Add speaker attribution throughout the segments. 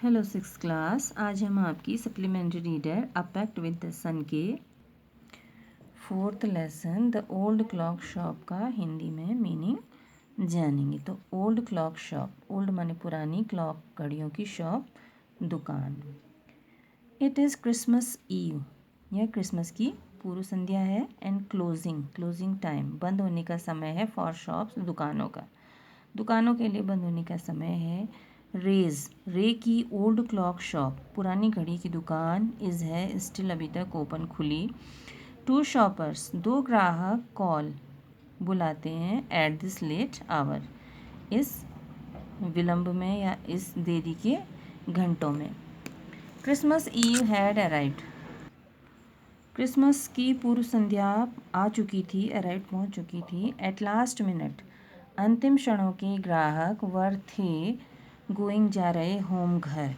Speaker 1: Hello six class. आज हम आपकी supplementary reader a pact with the sun के fourth lesson the old clock shop का हिंदी में मीनिंग जानेंगे। तो ओल्ड क्लॉक शॉप, ओल्ड माने पुरानी, क्लॉक घड़ियों की शॉप दुकान। इट इज़ क्रिसमस ईव, यह क्रिसमस की पूर्व संध्या है। एंड क्लोजिंग टाइम, बंद होने का समय है। फॉर शॉप्स, दुकानों का, दुकानों के लिए बंद होने का समय है। रे की ओल्ड क्लॉक शॉप, पुरानी घड़ी की दुकान, इज़ है स्टिल, अभी तक ओपन, खुली। टू शॉपर्स, दो ग्राहक, कॉल बुलाते हैं, एट दिस लेट आवर, इस विलंब में या इस देरी के घंटों में। Christmas eve had arrived, Christmas की पूर्व संध्या आ चुकी थी, अराइव्ड पहुंच चुकी थी। एट लास्ट मिनट, अंतिम क्षणों के ग्राहक, वर थे, गोइंग जा रहे, होम घर।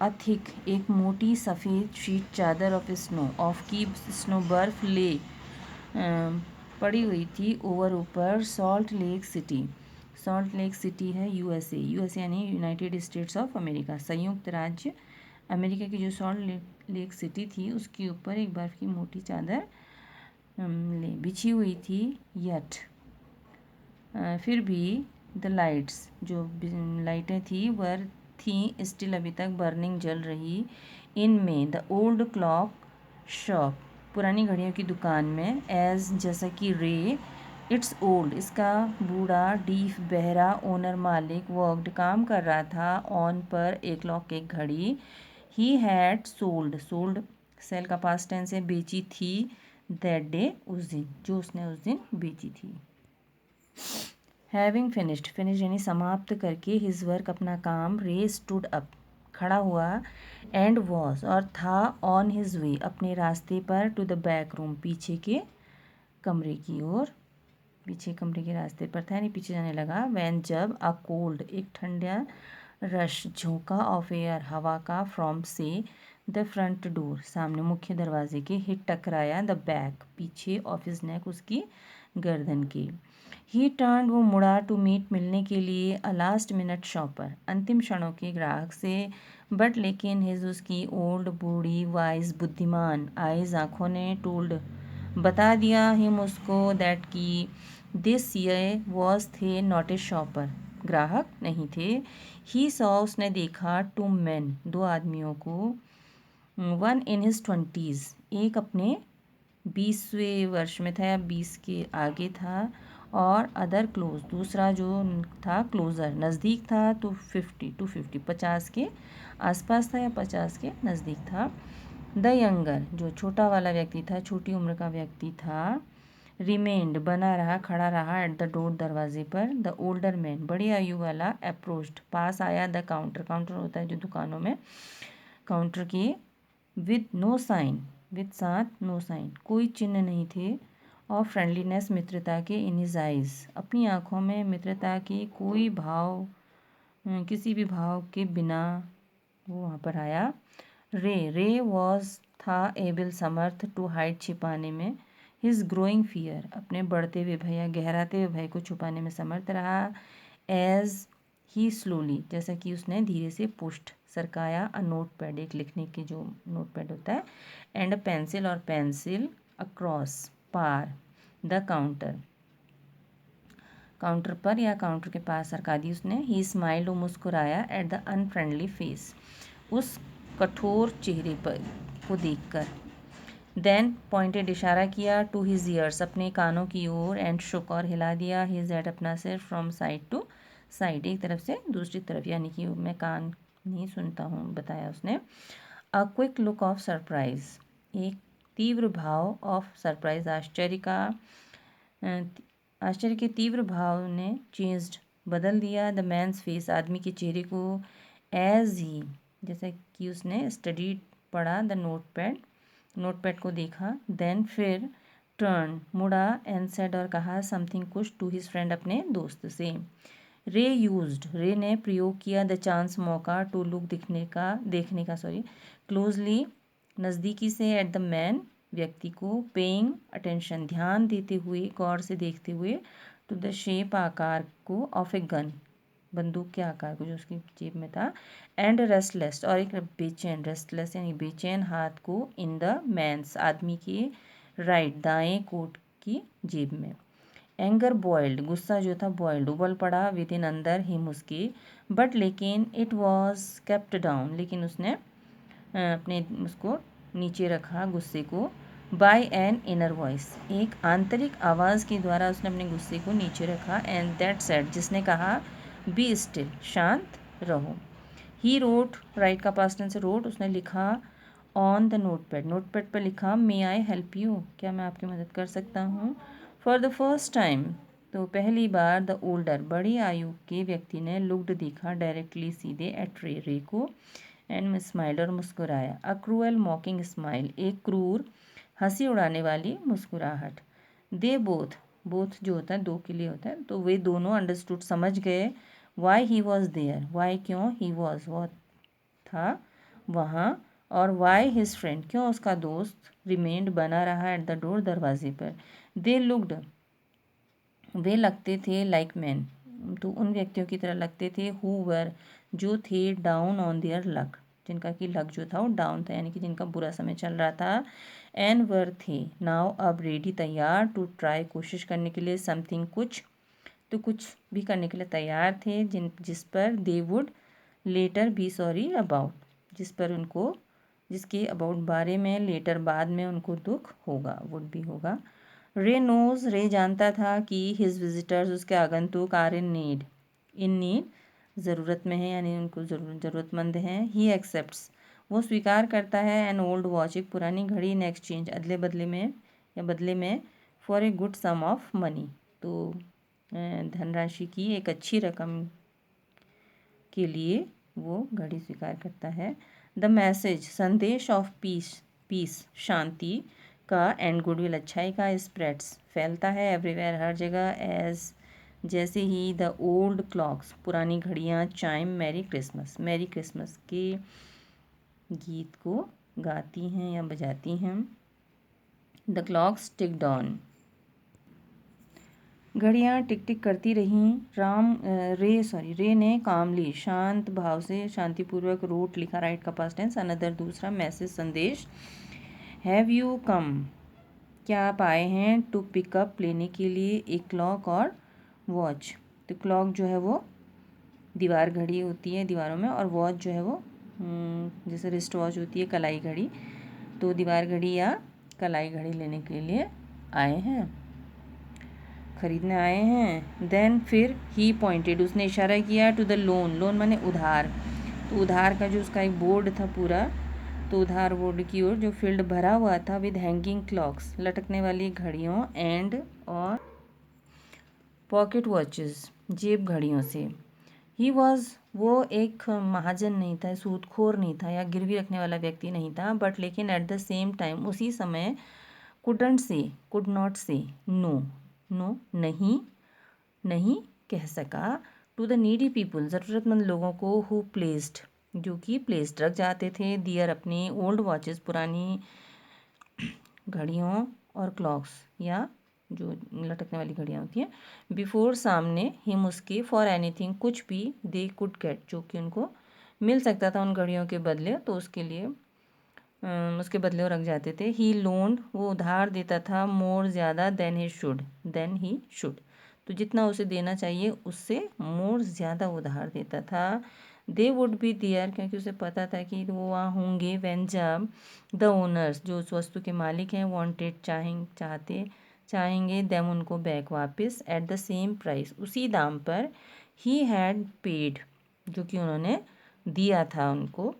Speaker 1: अधिक, एक मोटी सफ़ेद शीट चादर ऑफ स्नो, ऑफ की स्नो बर्फ ले पड़ी हुई थी, ओवर ऊपर, salt lake city, salt lake city है यूएसए, यूएसए यानी यूनाइटेड स्टेट्स ऑफ अमेरिका, संयुक्त राज्य अमेरिका की जो सॉल्ट लेक सिटी थी उसके ऊपर एक बर्फ़ की मोटी चादर बिछी हुई थी। यट, फिर भी, द लाइट्स, जो लाइटें थी, वर थी स्टिल, अभी तक, बर्निंग, जल रही। इन में, द ओल्ड क्लॉक शॉप, पुरानी घड़ियों की दुकान में। एज, जैसा कि, रे, इट्स ओल्ड, इसका बूढ़ा, डीफ, बहरा, ओनर, मालिक, वर्कड, काम कर रहा था, ऑन, पर, एक क्लॉक, एक घड़ी। ही हैड सोल्ड, सेल का पास्ट टेंस है, बेची थी। दैट डे, उस दिन, जो उसने उस दिन बेची थी। हैविंग फिनिश्ड यानी समाप्त करके, हिज वर्क, अपना काम। रे स्टूड अप, खड़ा हुआ। एंड वॉज, और था, ऑन हिज वे, अपने रास्ते पर, टू द बैक रूम, पीछे के कमरे की ओर, पीछे कमरे के रास्ते पर था यानी पीछे जाने लगा। वैन, जब, अ कोल्ड, एक ठंडा रश, झोंका, ऑफ एयर, हवा का, फ्रॉम, से, द फ्रंट डोर, सामने मुख्य दरवाजे के, हिट, टकराया, द बैक, पीछे, ऑफ हिज नेक, उसकी गर्दन के। ही टर्न, वो मुड़ा, टू मीट, मिलने के लिए, अ लास्ट मिनट शॉपर, अंतिम क्षणों के ग्राहक से। बट लेकिन, हिज, उसकी, ओल्ड, बूढ़ी, वाइज, बुद्धिमान, आइज, आँखों ने, टोल्ड, बता दिया, हिम, उसको, दैट की, दिस ये वॉज, थे, नॉट ए शॉपर, ग्राहक नहीं थे। ही सॉ, उसने देखा, टू मैन, दो आदमियों को। वन इन हिज 20s, एक अपने 20वें वर्ष में था या 20 के आगे था। और अदर क्लोज, दूसरा जो था, क्लोज़र, नज़दीक था, तो 50 50 के आसपास था या 50 के नज़दीक था। द यंगर, जो छोटा वाला व्यक्ति था, छोटी उम्र का व्यक्ति था। रिमेंड, बना रहा, खड़ा रहा, एट द डोर, दरवाजे पर। द ओल्डर मैन, बड़ी आयु वाला, अप्रोच्ड, पास आया। द काउंटर होता है जो दुकानों में काउंटर के। विद नो साइन, विद, साथ, नो साइन, कोई चिन्ह नहीं थे। और फ्रेंडलीनेस, मित्रता के, इन हिज आइज, अपनी आँखों में, मित्रता के कोई भाव, किसी भी भाव के बिना वो वहाँ पर आया। रे वॉज, था, एबल, समर्थ, टू हाइड, छिपाने में। हिज ग्रोइंग फियर, अपने बढ़ते हुए भय या गहराते हुए भय को छुपाने में समर्थ रहा। एज ही स्लोली, जैसा कि उसने धीरे से पुष्ट, सरकाया, अ नोट पैड, एक लिखने के जो नोट पैड होता है, एंड अ पेंसिल, और पेंसिल, अक्रॉस, पार, द काउंटर पर या काउंटर के पास सरका दी उसने। ही स्माइल्ड, वो मुस्कुराया, एट द अनफ्रेंडली फेस, उस कठोर चेहरे पर को देखकर। देन पॉइंटेड, इशारा किया, टू हिज ईयर्स, अपने कानों की ओर। एंड शुक, और हिला दिया, हिज हेड, अपना सिर, फ्रॉम साइड टू साइड, एक तरफ से दूसरी तरफ, यानी कि मैं कान नहीं सुनता हूँ, बताया उसने। A quick look of surprise, एक तीव्र भाव, ऑफ सरप्राइज, आश्चर्य का, आश्चर्य के तीव्र भाव ने, चेंज्ड, बदल दिया, द मैन्स फेस, आदमी के चेहरे को। एज ही, जैसा कि उसने स्टडीड, पढ़ा, द नोटपैड को देखा। देन, फिर, टर्न, मुड़ा, एंड सेड, और कहा, समथिंग, कुछ, टू हिज फ्रेंड, अपने दोस्त से। रे ने प्रयोग किया, द चांस, मौका, टू लुक, देखने का क्लोजली, नज़दीकी से, एट द मैन, व्यक्ति को। पेइंग अटेंशन, ध्यान देते हुए, गौर से देखते हुए। टू द शेप, आकार को, ऑफ ए गन, बंदूक के आकार को जो उसकी जेब में था, एंड रेस्टलेस और एक बेचैन, रेस्टलेस यानी बेचैन हाथ को इन द मैंस आदमी के राइट दाएं कोट की जेब में। एंगर बॉइल्ड गुस्सा जो था बॉइल्ड उबल पड़ा विद इन अंदर हिम उसके, बट लेकिन इट वॉज केप्ट डाउन लेकिन उसने अपने उसको नीचे रखा गुस्से को, बाय एन इनर वॉइस एक आंतरिक आवाज़ के द्वारा उसने अपने गुस्से को नीचे रखा, एंड दैट सेड जिसने कहा बी स्टिल शांत रहो। ही रोट राइट का पास्ट टेंस से रोट उसने लिखा ऑन द नोटपैड पर लिखा मे आई हेल्प यू क्या मैं आपकी मदद कर सकता हूँ। फॉर द फर्स्ट टाइम तो पहली बार द ओल्डर बड़ी आयु के व्यक्ति ने लुक्ड देखा डायरेक्टली सीधे एट रे को, एंड स्माइल और मुस्कुराया, अ क्रूअल मॉकिंग स्माइल एक क्रूर हंसी उड़ाने वाली मुस्कुराहट। दे बोथ जो होता है दो के लिए होता है, तो वे दोनों अंडरस्टूड समझ गए, why he was there why क्यों, ही वॉज वो था वहाँ, और वाई हिज फ्रेंड क्यों उसका दोस्त, रिमेंड बना रहा एट द डोर दरवाजे पर। दे लुक्ड वे लगते थे लाइक मैन तो उन व्यक्तियों की तरह लगते थे, हु वर जो थे डाउन ऑन देयर लक जिनका कि लक जो था वो डाउन था यानी कि जिनका बुरा समय चल रहा था, एंड वर थे नाउ अब रेडी तैयार टू ट्राई कोशिश करने के लिए समथिंग कुछ तो कुछ भी करने के लिए तैयार थे जिस पर they would later be sorry about जिसके अबाउट बारे में लेटर बाद में उनको दुख होगा वुड भी होगा। रे जानता था कि हिज विजिटर्स उसके आगंतुक आर इन नीड ज़रूरत में है यानी उनको ज़रूरतमंद हैं। ही एक्सेप्ट्स वो स्वीकार करता है एन ओल्ड वॉच एक पुरानी घड़ी इन एक्सचेंज बदले में for a good sum of money तो धनराशि की एक अच्छी रकम के लिए वो घड़ी स्वीकार करता है। द मैसेज संदेश ऑफ पीस शांति का एंड गुडविल अच्छाई का स्प्रेड्स फैलता है एवरीवेयर हर जगह, एज जैसे ही द ओल्ड क्लॉक्स पुरानी घड़ियाँ चाइम मैरी क्रिसमस के गीत को गाती हैं या बजाती हैं। द क्लॉक्स टिक डाउन घड़ियाँ टिक टिक करती रहीं। रे ने कामली शांत भाव से शांतिपूर्वक रोट लिखा राइट का पास्ट टेंस अनदर दूसरा मैसेज संदेश। हैव यू कम क्या आप आए हैं टू पिकअप लेने के लिए एक क्लॉक और वॉच। तो क्लॉक जो है वो दीवार घड़ी होती है दीवारों में, और वॉच जो है वो जैसे रिस्ट वॉच होती है कलाई घड़ी, तो दीवार घड़ी या कलाई घड़ी लेने के लिए आए हैं खरीदने आए हैं। देन फिर ही पॉइंटेड उसने इशारा किया टू द लोन माने उधार, तो उधार का जो उसका एक बोर्ड था पूरा, तो उधार बोर्ड की ओर जो फील्ड भरा हुआ था विद हैंगिंग क्लॉक्स लटकने वाली घड़ियों एंड और पॉकेट वॉचेस जेब घड़ियों से। ही वॉज वो एक महाजन नहीं था सूदखोर नहीं था या गिरवी रखने वाला व्यक्ति नहीं था, बट लेकिन एट द सेम टाइम उसी समय कुड नॉट से नो नहीं कह सका टू द नीडी पीपल ज़रूरतमंद लोगों को हु प्लेस्ड जो कि प्लेस्ड रख जाते थे दियर अपनी ओल्ड वॉचेस पुरानी घड़ियों और क्लॉक्स या जो लटकने वाली घड़ियाँ होती हैं बिफोर सामने हिम उसके फॉर एनीथिंग कुछ भी दे कुड गेट जो कि उनको मिल सकता था उन घड़ियों के बदले, तो उसके लिए उसके बदले वो रख जाते थे। ही लोन्ड वो उधार देता था मोर ज़्यादा देन ही शुड तो जितना उसे देना चाहिए उससे मोर ज़्यादा उधार देता था। दे वुड बी देयर क्योंकि उसे पता था कि वो वहाँ होंगे व्हेन जब द ओनर्स जो उस वस्तु के मालिक हैं वांटेड चाहेंगे देम उनको बैक वापस एट द सेम प्राइस उसी दाम पर ही हैड पेड जो कि उन्होंने दिया था उनको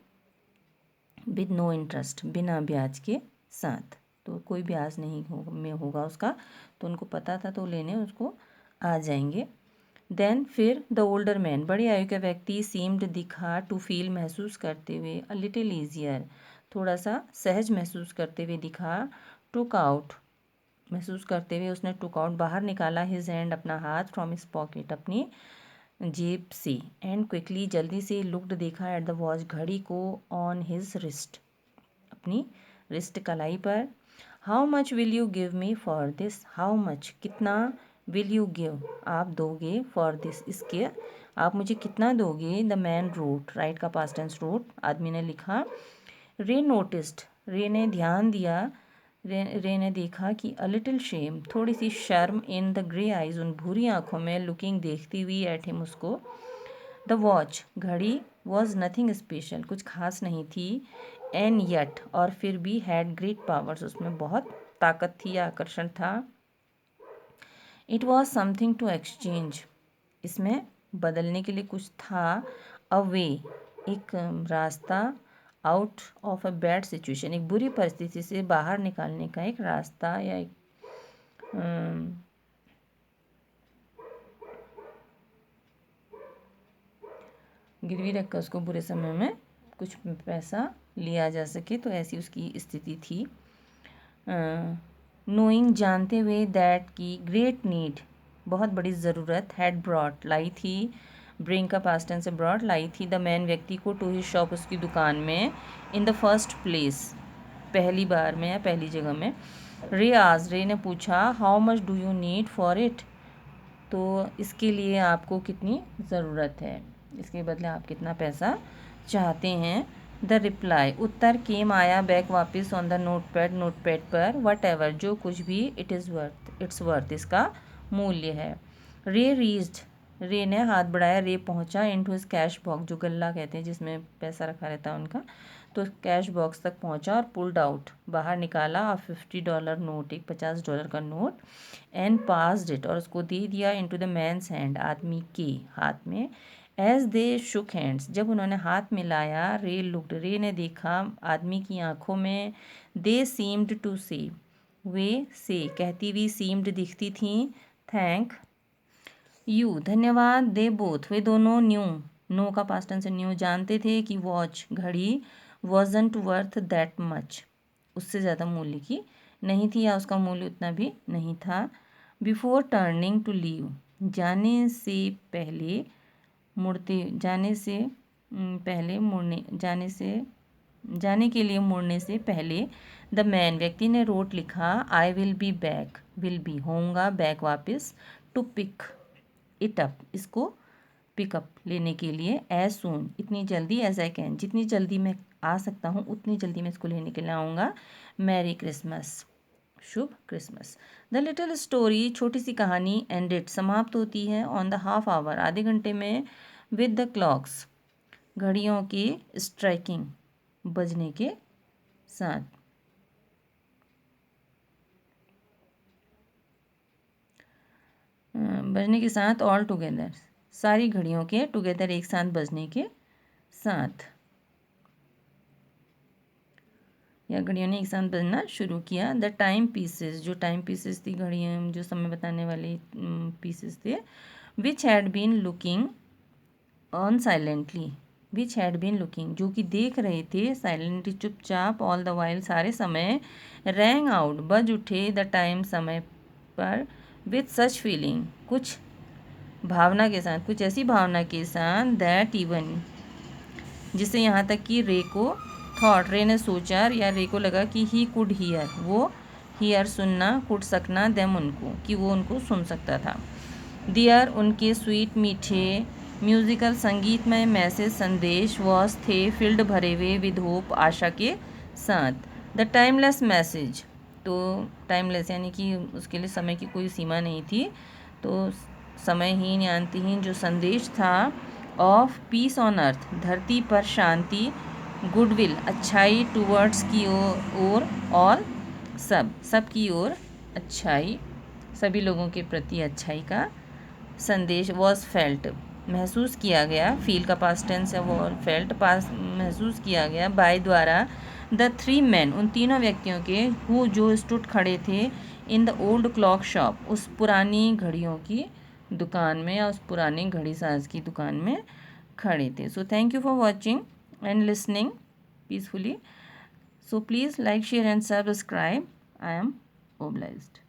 Speaker 1: विद नो इंटरेस्ट बिना ब्याज के साथ, तो कोई ब्याज नहीं होगा उसका, तो उनको पता था तो लेने उसको आ जाएंगे। देन फिर द ओल्डर मैन बड़ी आयु का व्यक्ति सीम्ड दिखा टू फील महसूस करते हुए अ लिटिल ईजियर थोड़ा सा सहज महसूस करते हुए दिखा, टुक आउट महसूस करते हुए उसने टुक आउट बाहर निकाला हिज हैंड अपना हाथ फ्रॉम हिज पॉकेट अपनी जेब से, एंड क्विकली जल्दी से लुक्ड देखा एट द वॉच घड़ी को ऑन हिज रिस्ट अपनी रिस्ट कलाई पर। How much will you give me for this how much कितना विल यू गिव आप दोगे फॉर दिस इसके आप मुझे कितना दोगे? द मैन रोट, राइट का पास्ट टेंस रोट, आदमी ने लिखा। रे नोटिस्ड, रे ने ध्यान दिया, रे ने देखा कि अ लिटिल शेम, थोड़ी सी शर्म, इन द ग्रे आइज, उन भूरी आंखों में, लुकिंग देखती हुई, एट हिम उसको। द वॉच, घड़ी, वॉज नथिंग स्पेशल, कुछ खास नहीं थी, एन यट, और फिर भी, हैड ग्रेट पावर्स, उसमें बहुत ताकत थी या आकर्षण था। It was something to exchange, इसमें बदलने के लिए कुछ था। अ वे, एक रास्ता, out of a bad situation, एक बुरी परिस्थिति से बाहर निकालने का एक रास्ता या एक गिरवी रखकर उसको बुरे समय में कुछ पैसा लिया जा सके, तो ऐसी उसकी स्थिति थी। नोइंग, जानते हुए, दैट की ग्रेट नीड, बहुत बड़ी ज़रूरत, हैड ब्रॉट, लाई थी, ब्रिंग का पास्ट टेंस से ब्रॉट, लाई थी, द मैन, व्यक्ति को, टू हिज शॉप, उसकी दुकान में, इन द फर्स्ट प्लेस, पहली बार में या पहली जगह में। रे आज, रे ने पूछा, how much do you need for it, तो इसके लिए आपको कितनी ज़रूरत है, इसके बदले आप कितना पैसा चाहते हैं। द रिप्लाई, उत्तर, केम, आया, बैक, वापस, ऑन द नोटपैड पर, वट एवर, जो कुछ भी, it is worth, it's worth, इसका मूल्य है। रे रीच्ड, रे ने हाथ बढ़ाया, रे पहुंचा, इनटू हिज कैश बॉक्स, जो गल्ला कहते हैं जिसमें पैसा रखा रहता है उनका, तो कैश बॉक्स तक पहुंचा और पुल्ड आउट, बाहर निकाला, $50 नोट, एक $50 का नोट, एंड पास्ड इट, और उसको दे दिया, इनटू द मैन्स हैंड, आदमी के हाथ में। एज दे शुक हैंड्स, जब उन्होंने हाथ मिलाया, रे लुक्ड, रे ने देखा आदमी की आंखों में, दे सीम्ड टू से, वे से कहती हुई, सीम्ड दिखती थी, थैंक यू, धन्यवाद, दे बोथ, वे दोनों, न्यू, नो का पास्ट टेंस से न्यू, जानते थे कि वॉच, घड़ी, वॉजंट वर्थ दैट मच, उससे ज़्यादा मूल्य की नहीं थी या उसका मूल्य उतना भी नहीं था। बिफोर टर्निंग टू लीव, जाने से पहले मुड़ते, जाने से पहले मुड़ने, जाने के लिए मुड़ने से पहले, द मैन, व्यक्ति ने, रोट, लिखा, I will be back, will be, होऊंगा, बैक, वापस, टू पिक इट अप, इसको पिकअप, लेने के लिए, एज सून, इतनी जल्दी, एज आई कैन, जितनी जल्दी मैं आ सकता हूँ उतनी जल्दी मैं इसको लेने के लिए आऊँगा। Merry Christmas, Shubh Christmas. The little story, छोटी सी कहानी, एंडेड, समाप्त होती है, ऑन द हाफ आवर, आधे घंटे में, विद द क्लॉक्स, घड़ियों के, स्ट्राइकिंग, बजने के साथ, बजने के साथ, ऑल टुगेदर, सारी घड़ियों के, टुगेदर, एक साथ, बजने के साथ, या घड़ियों ने एक साथ बजना शुरू किया। द टाइम पीसेस, जो टाइम पीसेस थी, घड़ियाँ जो समय बताने वाले पीसेस थे, which had been looking on silently, which had been looking, जो कि देख रहे थे, साइलेंटली, चुपचाप, ऑल द वाइल, सारे समय, रैंग आउट, बज उठे, द टाइम, समय पर, विथ सच फीलिंग, कुछ भावना के साथ, कुछ ऐसी भावना के साथ, दैट इवन, जिससे यहाँ तक कि रे को थॉट, रे ने सोचा या रे को लगा कि ही कुड हियर, वो हियर सुनना, कुड सकना, देम उनको, कि वो उनको सुन सकता था। दियर, उनके, स्वीट, मीठे, म्यूजिकल, संगीतमय, मैसेज, संदेश, वॉस, थे, फील्ड, भरे हुए, विद होप, आशा के साथ। द टाइमलेस मैसेज, तो टाइमलेस यानी कि उसके लिए समय की कोई सीमा नहीं थी, तो समयहीन या अंतहीन जो संदेश था, ऑफ पीस ऑन अर्थ, धरती पर शांति, गुडविल, अच्छाई, टूवर्ड्स की ओर, ऑल, सब की ओर अच्छाई, सभी लोगों के प्रति अच्छाई का संदेश, वॉज फेल्ट, महसूस किया गया, फील का पास्ट टेंस है वो, फेल्ट, पास, महसूस किया गया, बाय, द्वारा, द थ्री मैन, उन तीनों व्यक्तियों के, हु, जो, स्टूड, खड़े थे, in the old clock shop, उस पुरानी घड़ियों की दुकान में या उस पुरानी घड़ी साज की दुकान में खड़े थे। So thank you for watching and listening peacefully. So please like, share and subscribe. I am obliged.